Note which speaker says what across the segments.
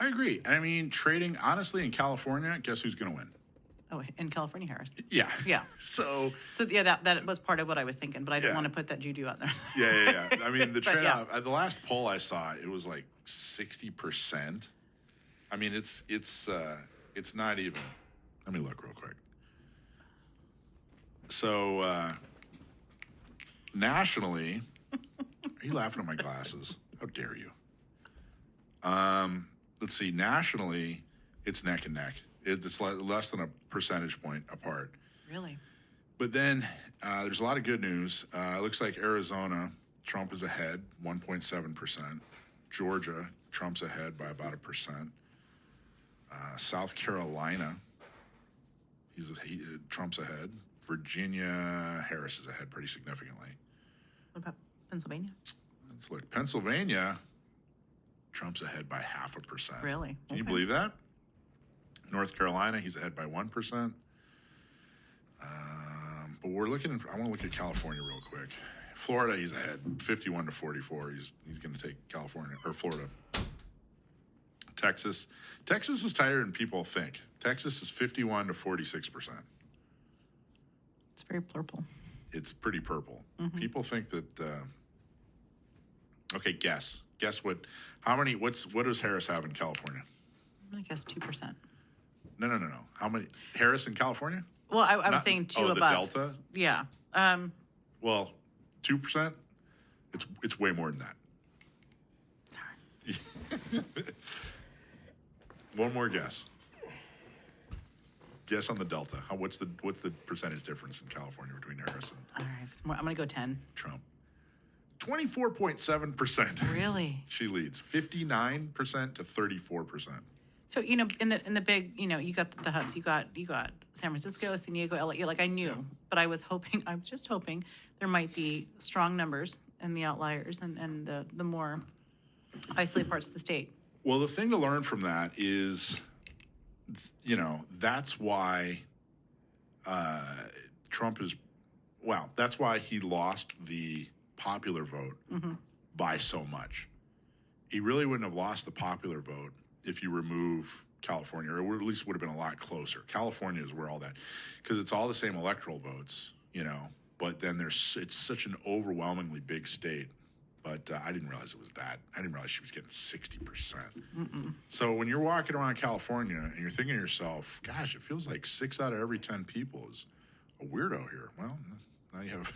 Speaker 1: agree. I mean, trading, honestly, in California, guess who's going to win?
Speaker 2: Oh, in California, Harris.
Speaker 1: Yeah.
Speaker 2: Yeah.
Speaker 1: So
Speaker 2: yeah, that was part of what I was thinking, but I didn't want to put that judo out there.
Speaker 1: yeah. I mean, the
Speaker 2: But
Speaker 1: trade-off, the last poll I saw, it was like 60%. I mean, it's not even. Let me look real quick. So nationally, are you laughing at my glasses? How dare you? Let's see. Nationally, it's neck and neck. It's less than a percentage point apart.
Speaker 2: Really?
Speaker 1: But then there's a lot of good news. It looks like Arizona, Trump is ahead, 1.7%. Georgia, Trump's ahead by about 1%. South Carolina, Trump's ahead. Virginia, Harris is ahead pretty significantly.
Speaker 2: What about Pennsylvania?
Speaker 1: Let's look. Pennsylvania, Trump's ahead by 0.5%.
Speaker 2: Really?
Speaker 1: Can you believe that? North Carolina, he's ahead by 1%. But we're looking. I want to look at California real quick. Florida, he's ahead, 51-44. He's going to take California or Florida. Texas is tighter than people think. Texas is 51-46%.
Speaker 2: It's very purple.
Speaker 1: It's pretty purple. People think that. Okay, guess what? What does Harris have in California?
Speaker 2: I'm gonna guess 2%.
Speaker 1: No. How many Harris in California?
Speaker 2: Well, I was saying 2 above.
Speaker 1: The Delta?
Speaker 2: Yeah.
Speaker 1: Well, 2%? It's way more than that. One more guess. Guess on the Delta. What's the percentage difference in California between Harris and
Speaker 2: All right. I'm gonna go 10.
Speaker 1: Trump? 24.7%.
Speaker 2: Really?
Speaker 1: She leads 59% to 34%.
Speaker 2: So in the big, you got the hubs. You got San Francisco, San Diego, LA. Like I knew, but I was just hoping there might be strong numbers in the outliers and the more isolated parts of the state.
Speaker 1: Well, the thing to learn from that is, that's why Trump is. Well, that's why he lost the popular vote by so much. He really wouldn't have lost the popular vote if you remove California, or at least would have been a lot closer. California is where all that, because it's all the same electoral votes, but then it's such an overwhelmingly big state. But I didn't realize it was that. I didn't realize she was getting 60%. So when you're walking around California and you're thinking to yourself, gosh, it feels like 6 out of every 10 people is a weirdo here. Well, now you have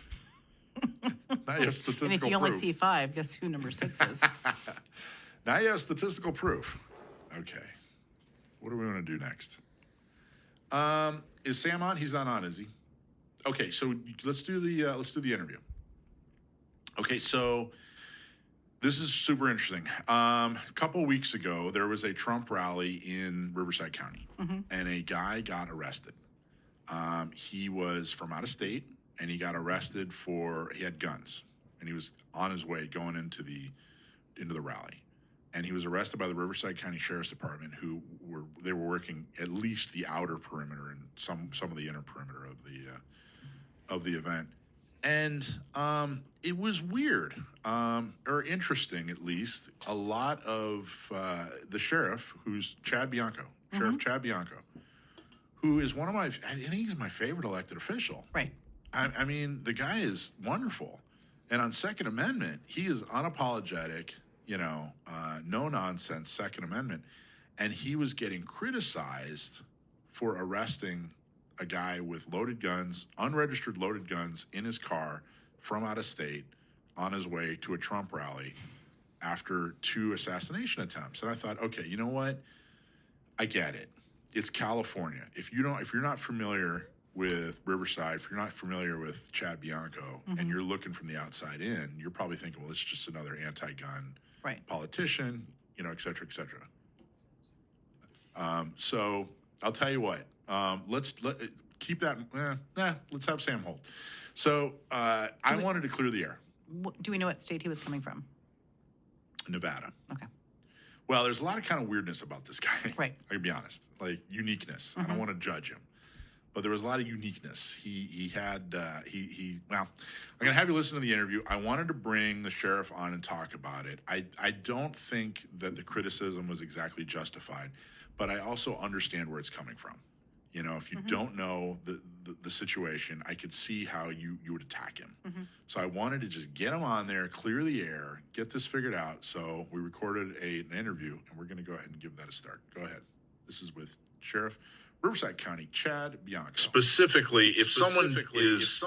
Speaker 1: statistical proof.
Speaker 2: And if you only see 5, guess who number 6 is?
Speaker 1: Now you have statistical proof. Okay. What do we want to do next? Is Sam on? He's not on, is he? Okay, so let's do the interview. Okay, so this is super interesting. A couple weeks ago, there was a Trump rally in Riverside County, and a guy got arrested. He was from out of state, and he got arrested he had guns, and he was on his way going into the rally. And he was arrested by the Riverside County Sheriff's Department, who were working at least the outer perimeter and some of the inner perimeter of the event. And it was weird, or interesting at least. A lot of the sheriff, who's Chad Bianco, Sheriff Chad Bianco, who is I think he's my favorite elected official.
Speaker 2: Right.
Speaker 1: I mean, the guy is wonderful. And on Second Amendment, he is unapologetic, no nonsense Second Amendment. And he was getting criticized for arresting a guy with loaded guns, unregistered loaded guns in his car from out of state on his way to a Trump rally after 2 assassination attempts. And I thought, okay, you know what? I get it. It's California. If you're not familiar with Riverside, if you're not familiar with Chad Bianco and you're looking from the outside in, you're probably thinking, well, it's just another anti-gun politician, et cetera, et cetera. So I'll tell you what. Let's keep that. Let's have Sam hold. So I wanted to clear the air.
Speaker 2: Do we know what state he was coming from?
Speaker 1: Nevada.
Speaker 2: Okay.
Speaker 1: Well, there's a lot of kind of weirdness about this guy.
Speaker 2: Right.
Speaker 1: I can be honest, like uniqueness. I don't want to judge him, but there was a lot of uniqueness. He had well, I'm gonna have you listen to the interview. I wanted to bring the sheriff on and talk about it. I don't think that the criticism was exactly justified, but I also understand where it's coming from. You know, if you don't know the situation, I could see how you would attack him. So I wanted to just get him on there, clear the air, get this figured out. So we recorded an interview, and we're going to go ahead and give that a start. Go ahead. This is with Sheriff Riverside County, Chad Bianco.
Speaker 3: Specifically, if someone is,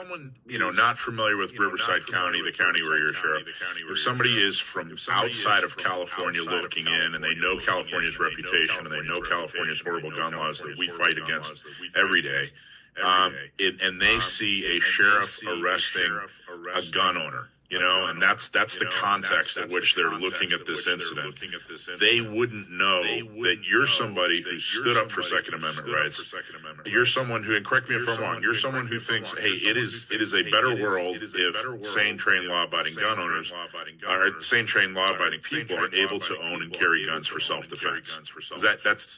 Speaker 3: not familiar with Riverside County, the county where you're a sheriff, if somebody is from outside of California looking in and they know California's reputation and they know California's horrible gun laws that we fight against every day, and they see a sheriff arresting a gun owner, and that's the context at which they're looking at this incident. They wouldn't know that you're somebody who stood up for Second Amendment rights. You're someone who, and correct me if I'm wrong, you're someone who thinks, hey, it is a better world if sane, trained, law-abiding gun owners, or sane, trained, law-abiding people are able to own and carry guns for self-defense.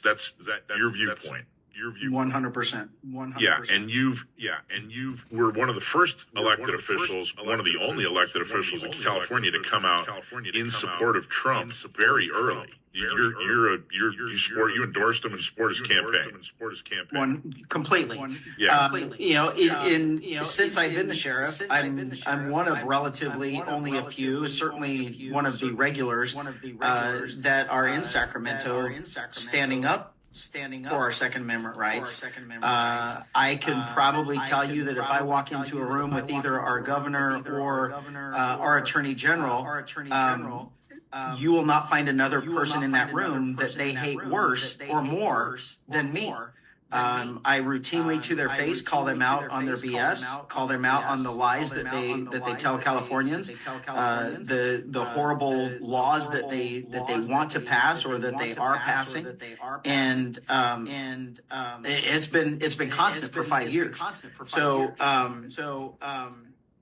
Speaker 3: That's your viewpoint.
Speaker 4: 100%.
Speaker 3: Yeah, and you were one of the first elected officials, one of the only elected officials in California to come out in support of Trump very early. You endorsed him and support his campaign.
Speaker 4: Completely. Since I've been the sheriff, I'm one of relatively only a few, certainly one of the regulars that are in Sacramento standing up for our Second Amendment rights. I can probably tell you that if I walk into a room with either our governor or our attorney general, you will not find another person in that room that they hate worse or more than me. I routinely, to their face, call them out on their BS, call them out on the lies that they tell Californians, the horrible laws that they want to pass or that they are passing, and it's been constant for 5 years. So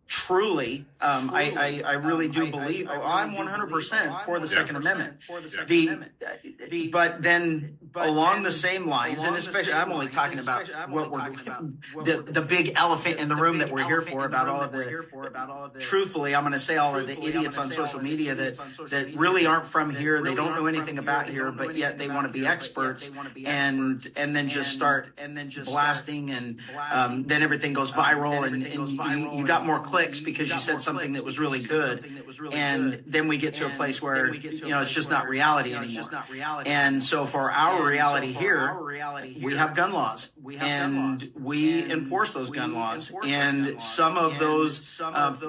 Speaker 4: truly, I really do believe I'm 100% for the Second Amendment. But then along the same lines, and especially I'm only talking about what the big elephant in the room that we're here for, about all of the truthfully, I'm going to say all of the idiots on social media that really aren't from here, they don't know anything about here, but yet they want to be experts, and then just start blasting, and then everything goes viral, and you got more clicks because you said something that was really good, and then we get to a place where it's just not reality anymore. And so for our reality here, we have gun laws, and we enforce those gun laws, and some of those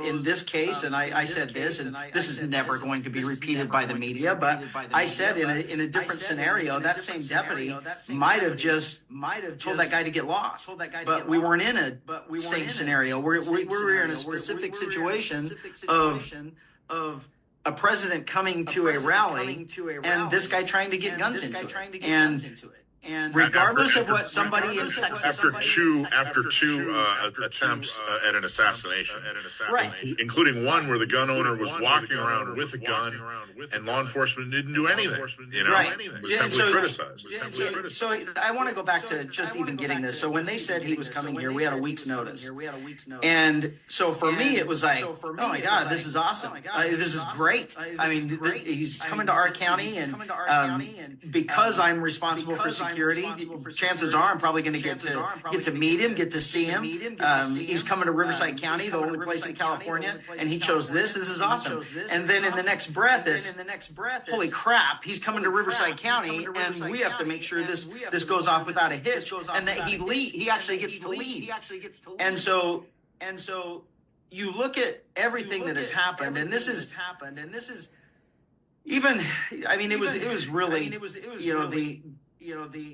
Speaker 4: in this case, and I said this, and this is never going to be repeated by the media, but I said in a different scenario, that same deputy might have told that guy to get lost, but we weren't in a same scenario. We were in a specific situation of a president coming to a rally and this guy trying to get guns into it. And regardless of what somebody in Texas,
Speaker 3: after two attempts at an assassination,
Speaker 4: right,
Speaker 3: including one where the gun owner was walking around with a gun, and law enforcement didn't do anything.
Speaker 4: Right.
Speaker 3: It was heavily criticized.
Speaker 4: So I want to go back to just even getting this. So when they said he was coming here, we had a week's notice. And so for me, it was like, oh my God, this is awesome. This is great. I mean, he's coming to our county, and because I'm responsible for security, chances are I'm probably going to get to meet him, get to see him. He's coming to Riverside County, the only place in California, and he chose this. This is awesome. And then in the next breath, it's holy crap, he's coming to Riverside County, and we have to make sure this goes off without a hitch, and that he actually gets to leave. And so you look at everything that has happened, and this is even. I mean, it was really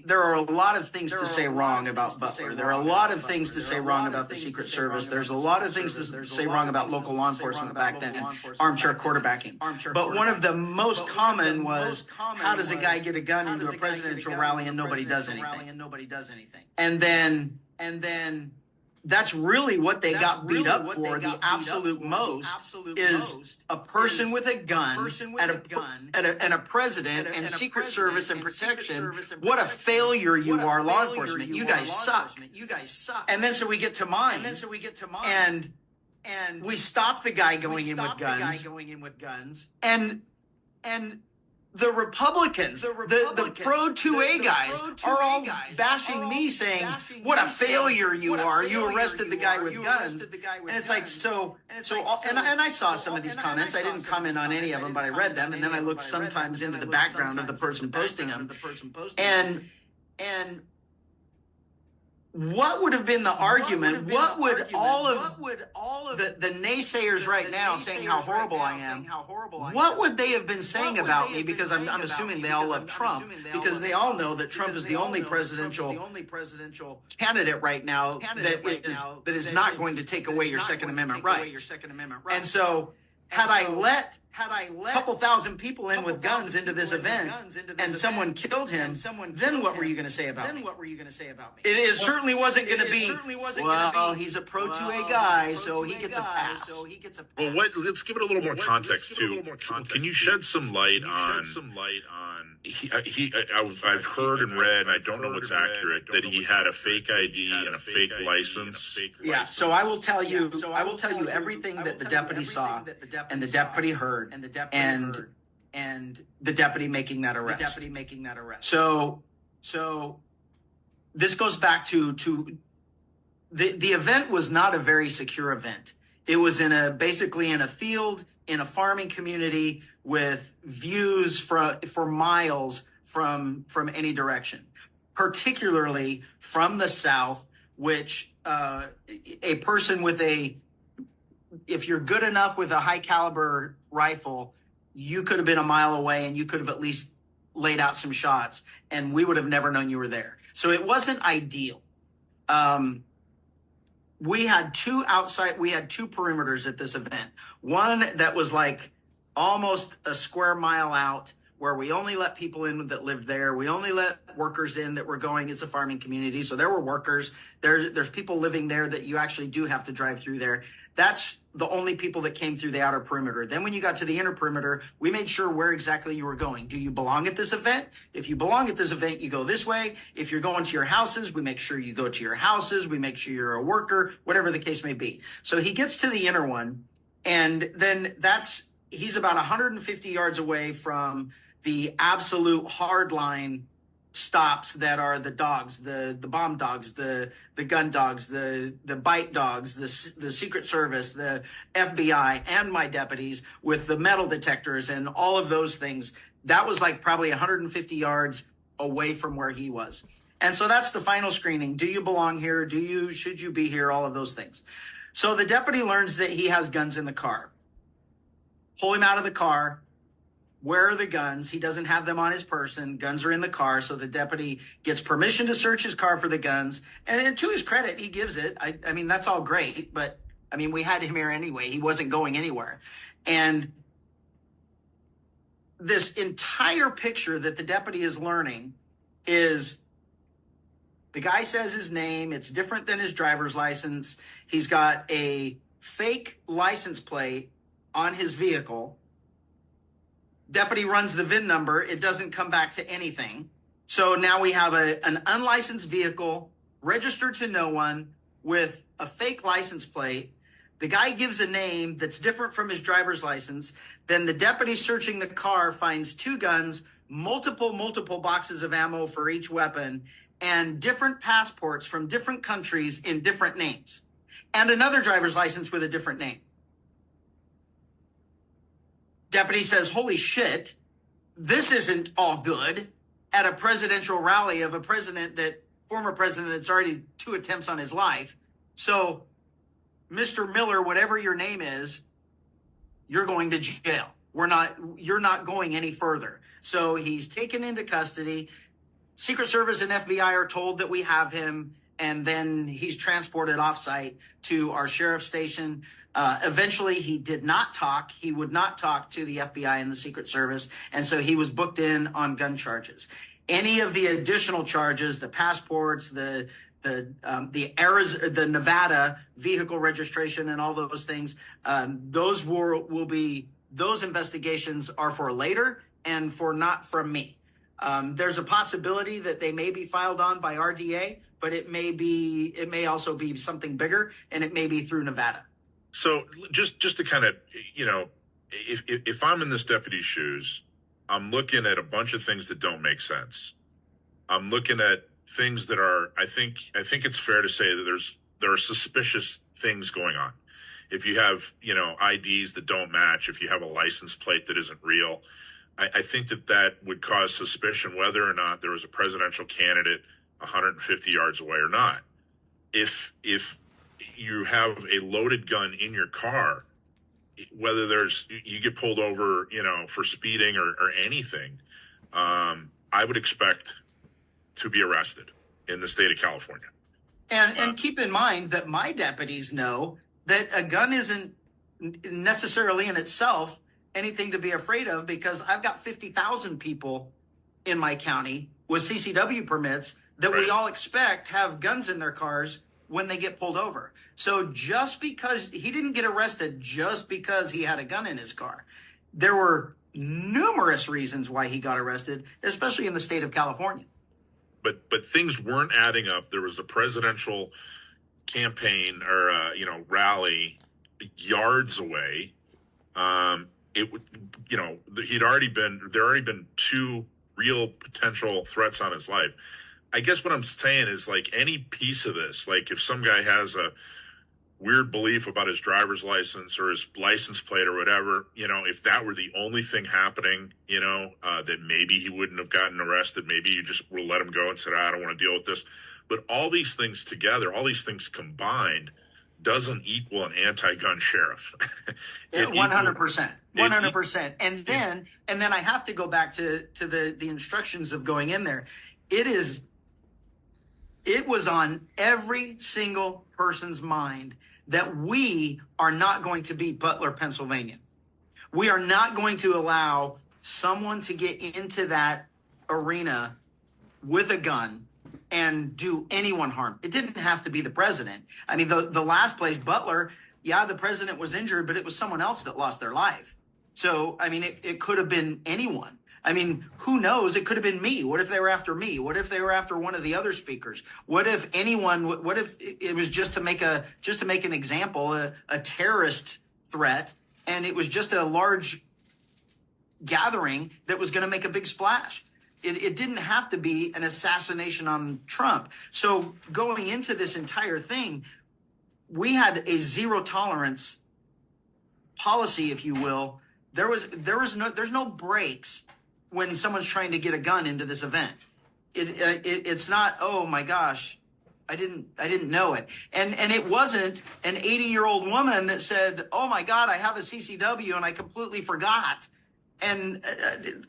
Speaker 4: there are a lot of things to say wrong about Butler. There are a lot of things to say wrong about the Secret Service. There's a lot of things to say wrong about local law enforcement back then, armchair quarterbacking. But one of the most common was, how does a guy get a gun into a presidential rally and nobody does anything? And then that's really what they got beat up for. The absolute most is a person with a gun and a president and Secret Service and protection. What a failure you are, law enforcement. You guys suck. And then so we get to mine. And we stop the guy going in with guns. And the Republicans, the pro 2A guys, are all bashing me, saying, "What a failure you are! You arrested the guy with guns." And it's like, and I saw some of these comments. I didn't comment on any of them, but I read them, and then I looked sometimes into the background of the person posting them, and what would have been the argument? What would all of the naysayers right now saying how horrible I am, what would they have been saying about me? Because I'm assuming they all love Trump, because they all know that Trump is the only presidential candidate right now that is not going to take away your Second Amendment rights. And so had I let a couple thousand people in with guns into this event and someone killed him, then what were you going to say about me? It certainly wasn't going to be, well, he's a pro 2A guy, so he gets a pass.
Speaker 3: Well, let's give it a little more context, too. Can you shed some light on... I've heard and read, and I don't know what's accurate, that he had a fake ID and a fake license.
Speaker 4: Yeah, so I will tell you everything that the deputy saw and the deputy heard and the deputy making that arrest. So this goes back to the event was not a very secure event. It was basically in a field in a farming community with views for miles from any direction, particularly from the south, which a person with if you're good enough with a high caliber rifle, you could have been a mile away and you could have at least laid out some shots and we would have never known you were there. So it wasn't ideal. We had two perimeters at this event. One that was like almost a square mile out, where we only let people in that lived there. We only let workers in that were going. It's a farming community, so there were workers. There's people living there that you actually do have to drive through there. That's the only people that came through the outer perimeter. Then when you got to the inner perimeter, we made sure where exactly you were going. Do you belong at this event? If you belong at this event, you go this way. If you're going to your houses, we make sure you go to your houses. We make sure you're a worker, whatever the case may be. So he gets to the inner one, and then he's about 150 yards away from the absolute hard line stops that are the dogs, the bomb dogs, the gun dogs, the bite dogs, the Secret Service, the FBI, and my deputies with the metal detectors and all of those things. That was like probably 150 yards away from where he was. And so that's the final screening. Do you belong here? Should you be here? All of those things. So the deputy learns that he has guns in the car. Pull him out of the car. Where are the guns? He doesn't have them on his person. Guns are in the car. So the deputy gets permission to search his car for the guns. And to his credit, he gives it. I mean, that's all great. But, I mean, we had him here anyway. He wasn't going anywhere. And this entire picture that the deputy is learning is the guy says his name. It's different than his driver's license. He's got a fake license plate on his vehicle. Deputy runs the VIN number. It doesn't come back to anything. So now we have an unlicensed vehicle registered to no one with a fake license plate. The guy gives a name that's different from his driver's license. Then the deputy searching the car finds two guns, multiple boxes of ammo for each weapon, and different passports from different countries in different names, and another driver's license with a different name. Deputy says, holy shit, this isn't all good at a presidential rally of a former president that's already 2 attempts on his life. So, Mr. Miller, whatever your name is, you're going to jail. You're not going any further. So he's taken into custody. Secret Service and FBI are told that we have him, and then he's transported offsite to our sheriff's station. Eventually, he did not talk. He would not talk to the FBI and the Secret Service, and so he was booked in on gun charges. Any of the additional charges, the passports, the the Nevada vehicle registration and all those things. Those investigations are for later and for not from me. There's a possibility that they may be filed on by RDA, but it may also be something bigger, and it may be through Nevada.
Speaker 3: So just to kind of, if I'm in this deputy's shoes, I'm looking at a bunch of things that don't make sense. I'm looking at things that are, I think it's fair to say that there are suspicious things going on. If you have, IDs that don't match, if you have a license plate that isn't real, I think that would cause suspicion whether or not there was a presidential candidate 150 yards away or not. If you have a loaded gun in your car, whether you get pulled over, for speeding or anything, I would expect to be arrested in the state of California.
Speaker 4: And keep in mind that my deputies know that a gun isn't necessarily in itself anything to be afraid of, because I've got 50,000 people in my county with CCW permits that we all expect have guns in their cars when they get pulled over. So just because he didn't get arrested just because he had a gun in his car, there were numerous reasons why he got arrested, especially in the state of California.
Speaker 3: But things weren't adding up. There was a presidential campaign or rally yards away. There already been two real potential threats on his life. I guess what I'm saying is, like, any piece of this, like if some guy has a weird belief about his driver's license or his license plate or whatever, if that were the only thing happening, that maybe he wouldn't have gotten arrested. Maybe you just will let him go and said, I don't want to deal with this. But all these things together, all these things combined, doesn't equal an anti-gun sheriff.
Speaker 4: 100%. 100%. And then I have to go back to the instructions of going in there. It was on every single person's mind that we are not going to beat Butler, Pennsylvania. We are not going to allow someone to get into that arena with a gun and do anyone harm. It didn't have to be the president. I mean, the last place, Butler, the president was injured, but it was someone else that lost their life. So, I mean, it could have been anyone. I mean, who knows? It could have been me. What if they were after me? What if they were after one of the other speakers? What if it was just to make an example, a terrorist threat, and it was just a large gathering that was going to make a big splash? It didn't have to be an assassination on Trump. So going into this entire thing, we had a zero tolerance policy, if you will. There's no breaks when someone's trying to get a gun into this event. It's not, oh my gosh, I didn't know it. And it wasn't an 80-year-old woman that said, oh my God, I have a CCW and I completely forgot. And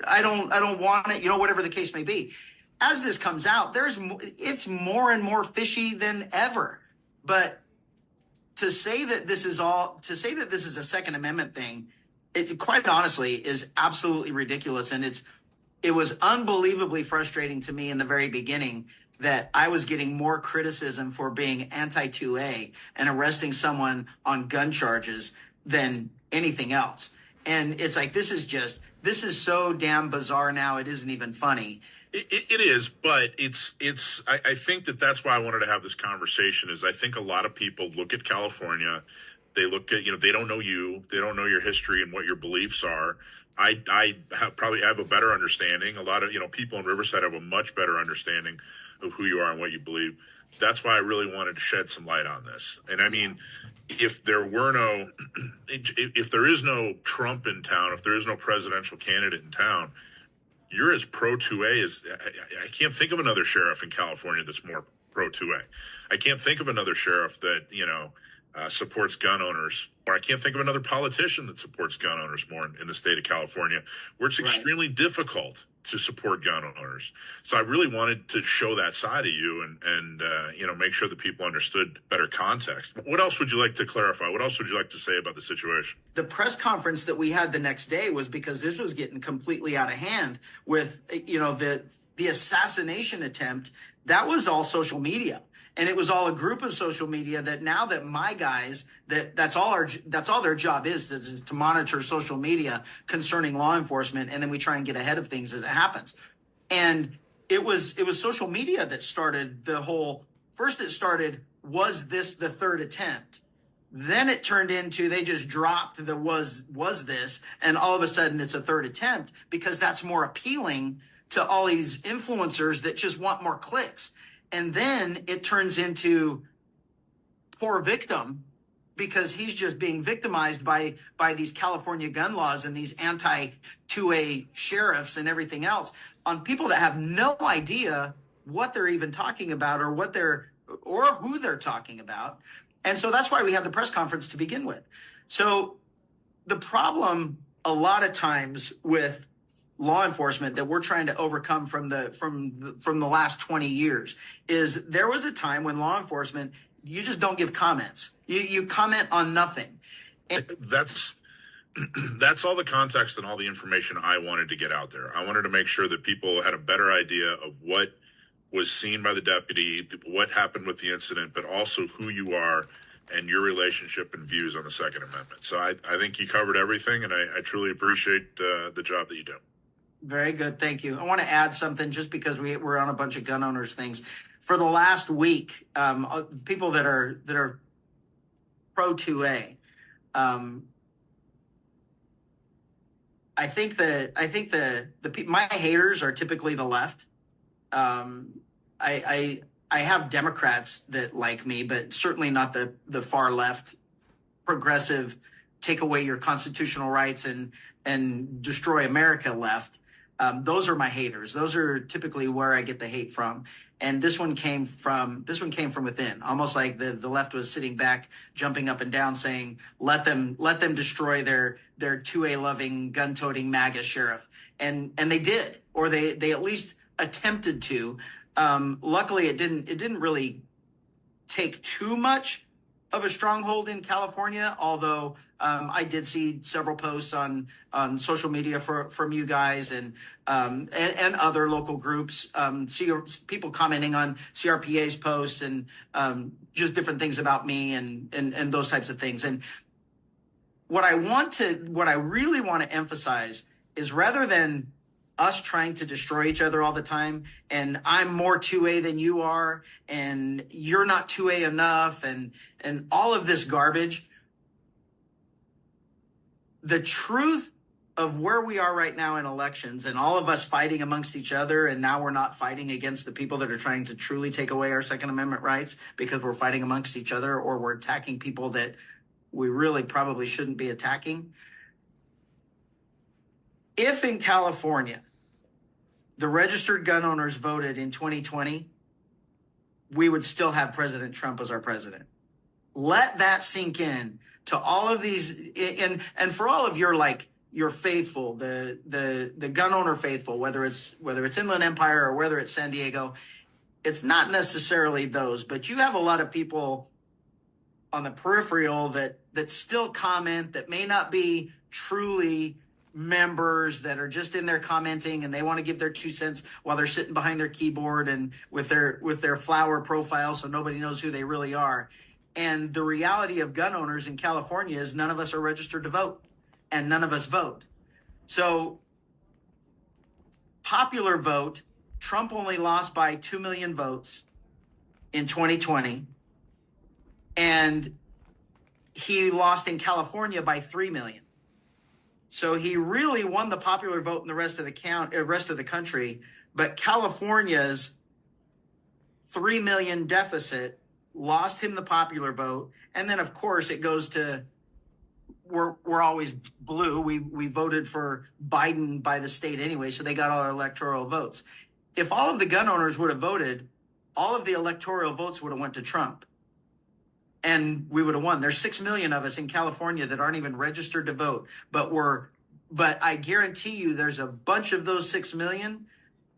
Speaker 4: I don't want it, whatever the case may be. As this comes out, it's more and more fishy than ever. But to say that this is a Second Amendment thing, it quite honestly is absolutely ridiculous. And it was unbelievably frustrating to me in the very beginning that I was getting more criticism for being anti-2A and arresting someone on gun charges than anything else. And it's like, this is so damn bizarre now. It isn't even funny.
Speaker 3: It is, but I think that's why I wanted to have this conversation. Is I think a lot of people look at California, they look at, they don't know you, they don't know your history and what your beliefs are. I probably have a better understanding. A lot of, people in Riverside have a much better understanding of who you are and what you believe. That's why I really wanted to shed some light on this. And I mean, if there is no Trump in town, if there is no presidential candidate in town, you're as pro 2A as I can't think of another sheriff in California that's more pro 2A. I can't think of another sheriff that, supports gun owners, or I can't think of another politician that supports gun owners more in the state of California, where it's extremely difficult to support gun owners. So I really wanted to show that side of you and make sure that people understood better context. What else would you like to clarify? What else would you like to say about the situation?
Speaker 4: The press conference that we had the next day was because this was getting completely out of hand with, the assassination attempt. That was all social media. And it was all a group of social media that now that my guys, that's all their job is to monitor social media concerning law enforcement. And then we try and get ahead of things as it happens. And it was social media that started the whole, first it started, was this the third attempt? Then it turned into, they just dropped the was this, and all of a sudden it's a third attempt because that's more appealing to all these influencers that just want more clicks. And then it turns into poor victim because he's just being victimized by these California gun laws and these anti-2A sheriffs and everything else on people that have no idea what they're even talking about or who they're talking about. And so that's why we had the press conference to begin with. So the problem a lot of times with law enforcement that we're trying to overcome from the last 20 years is there was a time when law enforcement, you just don't give comments. You comment on nothing. And
Speaker 3: that's all the context and all the information I wanted to get out there. I wanted to make sure that people had a better idea of what was seen by the deputy, what happened with the incident, but also who you are and your relationship and views on the Second Amendment. So I think you covered everything, and I truly appreciate the job that you do.
Speaker 4: Very good. Thank you. I want to add something just because we're on a bunch of gun owners things. For the last week, people that are pro 2A, I think my haters are typically the left. I have Democrats that like me, but certainly not the far left, progressive, take away your constitutional rights and destroy America left. Those are my haters. Those are typically where I get the hate from. And this one came from within, almost like the left was sitting back, jumping up and down, saying, let them destroy their 2A loving, gun toting MAGA sheriff. And they did, or they at least attempted to. Luckily it didn't really take too much of a stronghold in California, although I did see several posts on social media from you guys and other local groups, people commenting on CRPA's posts and just different things about me and those types of things. And what I really want to emphasize is rather than us trying to destroy each other all the time, and I'm more 2A than you are, and you're not 2A enough, and all of this garbage. The truth of where we are right now in elections, and all of us fighting amongst each other, and now we're not fighting against the people that are trying to truly take away our Second Amendment rights because we're fighting amongst each other, or we're attacking people that we really probably shouldn't be attacking. If in California, the registered gun owners voted in 2020, we would still have President Trump as our president. Let that sink in to all of these, and for all of your faithful, the gun owner faithful, whether it's Inland Empire or whether it's San Diego, it's not necessarily those, but you have a lot of people on the peripheral that still comment, that may not be truly members, that are just in there commenting, and they want to give their 2 cents while they're sitting behind their keyboard and with their flower profile, so nobody knows who they really are. And the reality of gun owners in California is none of us are registered to vote, and none of us vote. So popular vote, Trump only lost by 2 million votes in 2020, and he lost in California by 3 million. So he really won the popular vote in the rest of the country, but California's 3 million deficit lost him the popular vote. And then of course it goes to, we're always blue. We voted for Biden by the state anyway, so they got all our electoral votes. If all of the gun owners would have voted, all of the electoral votes would have went to Trump, and we would have won. There's 6 million of us in California that aren't even registered to vote, but I guarantee you there's a bunch of those 6 million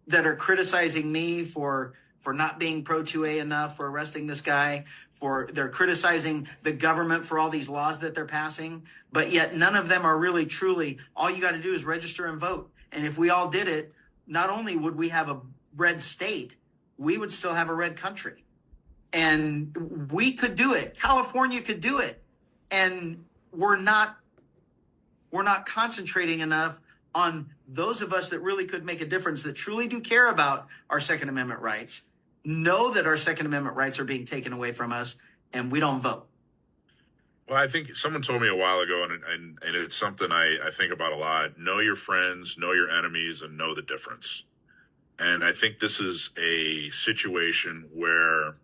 Speaker 4: that are criticizing me for not being pro 2A enough, for arresting this guy, they're criticizing the government for all these laws that they're passing, but yet none of them are really truly, all you got to do is register and vote. And if we all did it, not only would we have a red state, we would still have a red country. And we could do it. California could do it. And we're not concentrating enough on those of us that really could make a difference, that truly do care about our Second Amendment rights, know that our Second Amendment rights are being taken away from us, and we don't vote.
Speaker 3: Well, I think someone told me a while ago, and it's something I think about a lot. Know your friends, know your enemies, and know the difference. And I think this is a situation where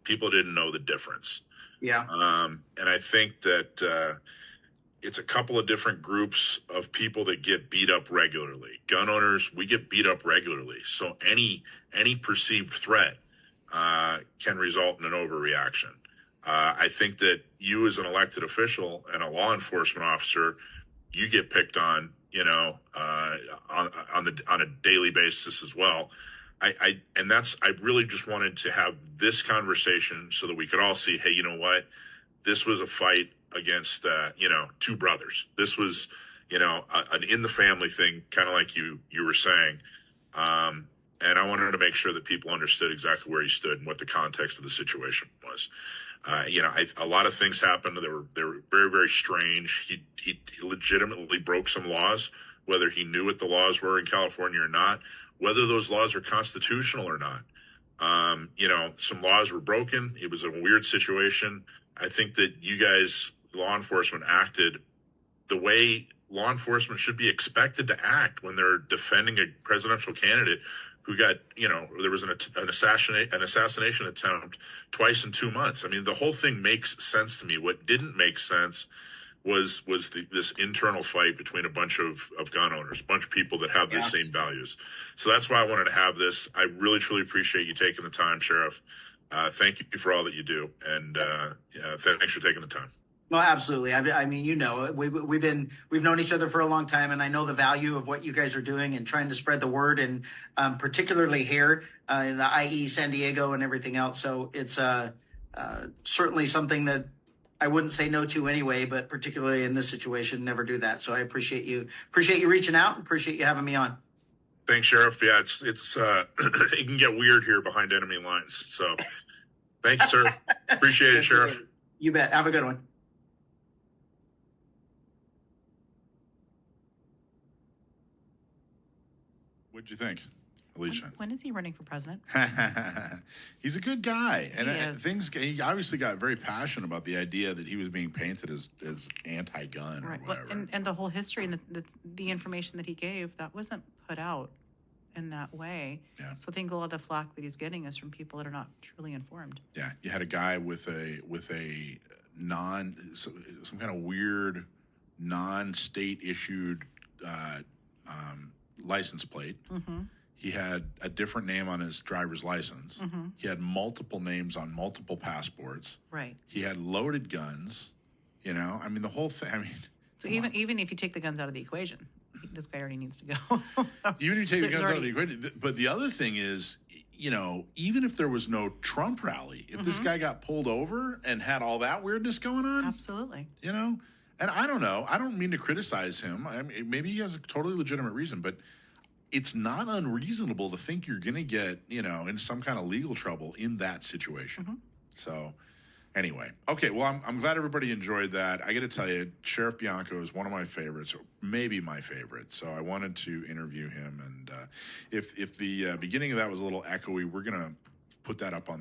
Speaker 3: people didn't know the difference.
Speaker 4: Yeah.
Speaker 3: And I think that it's a couple of different groups of people that get beat up regularly. Gun owners, we get beat up regularly. So any perceived threat can result in an overreaction. I think that you as an elected official and a law enforcement officer, you get picked on, on a daily basis as well. I really just wanted to have this conversation so that we could all see, hey, you know what? This was a fight against, two brothers. This was, an in the family thing, kind of like you were saying. And I wanted to make sure that people understood exactly where he stood and what the context of the situation was. A lot of things happened. They were very, very strange. He legitimately broke some laws, whether he knew what the laws were in California or not, whether those laws are constitutional or not. Some laws were broken. It was a weird situation. I think that you guys, law enforcement, acted the way law enforcement should be expected to act when they're defending a presidential candidate who got, there was an assassination attempt twice in 2 months. I mean, the whole thing makes sense to me. What didn't make sense was this internal fight between a bunch of gun owners, a bunch of people that have the same values. So that's why I wanted to have this. I really, truly appreciate you taking the time, Sheriff. Thank you for all that you do. And thanks for taking the time.
Speaker 4: Well, absolutely. I mean, we've known each other for a long time, and I know the value of what you guys are doing and trying to spread the word, and particularly here in the IE San Diego and everything else. So it's certainly something that I wouldn't say no to anyway, but particularly in this situation, never do that. So I appreciate you reaching out, and appreciate you having me on.
Speaker 3: Thanks, Sheriff. Yeah, it's it can get weird here behind enemy lines. So thank you, sir. Appreciate it, Sheriff.
Speaker 4: You bet. Have a good one.
Speaker 1: What'd you think, Alicia?
Speaker 2: When is he running for president?
Speaker 1: He's a good guy, and
Speaker 2: he
Speaker 1: he obviously got very passionate about the idea that he was being painted as anti-gun or whatever.
Speaker 2: Well, and the whole history and the information that he gave, that wasn't put out in that way.
Speaker 1: Yeah.
Speaker 2: So I think a lot of the flack that he's getting is from people that are not truly informed.
Speaker 1: Yeah, you had a guy with a some kind of weird non-state issued license plate.
Speaker 2: Mm-hmm.
Speaker 1: He had a different name on his driver's license.
Speaker 2: Mm-hmm.
Speaker 1: He had multiple names on multiple passports.
Speaker 2: Right.
Speaker 1: He had loaded guns. I mean, the whole thing. I mean,
Speaker 2: so even if you take the guns out of the equation, this guy already needs to go.
Speaker 1: Even if you take the guns out of the equation. But the other thing is, even if there was no Trump rally, if this guy got pulled over and had all that weirdness going on,
Speaker 2: absolutely.
Speaker 1: And I don't know. I don't mean to criticize him. I mean, maybe he has a totally legitimate reason, but it's not unreasonable to think you're going to get, in some kind of legal trouble in that situation.
Speaker 2: Mm-hmm.
Speaker 1: So anyway, okay. Well, I'm glad everybody enjoyed that. I got to tell you, Sheriff Binaco is one of my favorites, or maybe my favorite. So I wanted to interview him. And if the beginning of that was a little echoey, we're going to put that up on the